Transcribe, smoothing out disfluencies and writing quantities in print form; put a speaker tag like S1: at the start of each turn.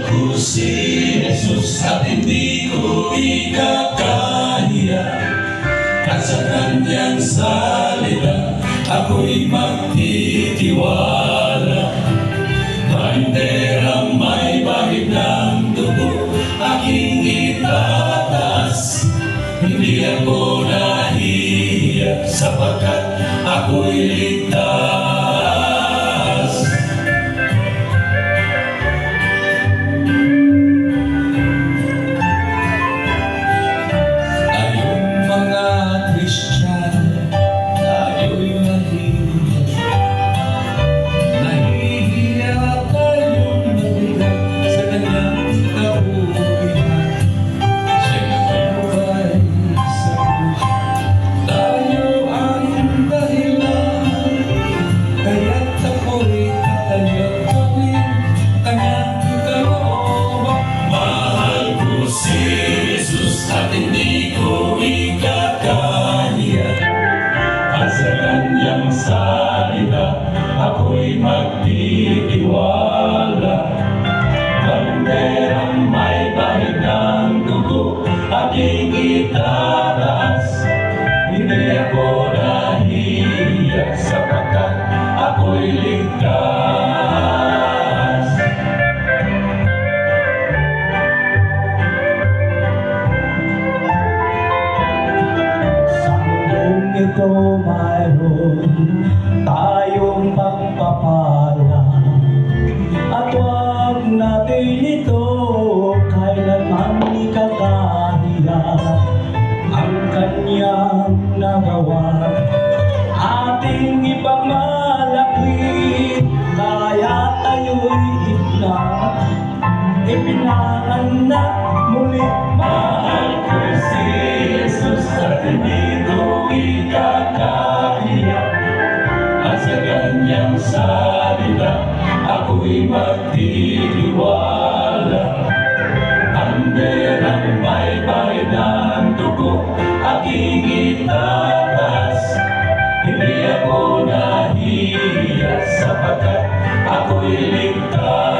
S1: ko si Jesus at hindi ko ikakahiya. At sa kanyang salita ako'y magtitiwala. Banderang may bahid ng dugo aking itataas. Hindi ako nahihiya sapagkat ako'y ligtas. Tayong mga Kristiyano, tayo'y nahihiya. Nahihiya tayong mabigat sa kanyang kabuhian. Siya'y nagbuhay sa krus. Tayo ang dahilan, kaya't ako'y tatayog gawin kanyang kalooban. Mahal ko si Jesus at hindi ko ikakahiya. At sa kanyang salita ako'y magtitiwala. Banderang may bahid ng dugo aking itataas. Hindi ako nahihiya sapagkat ako'y ligtas.
S2: Sa mundong ito mayroon tayong pagpapala, at huwag natin ito kailanman ikakahiya. Ang kanyang nagawa ating ipagmalaki, kaya tayo'y ipinanganak muli.
S1: Mahal ko si Jesus at hindi ko ikakahiya. At sa kanyang salita ako'y magtitiwala. Banderang may bahid ng dugo aking itataas. Hindi ako nahihiya sapagkat ako'y ligtas.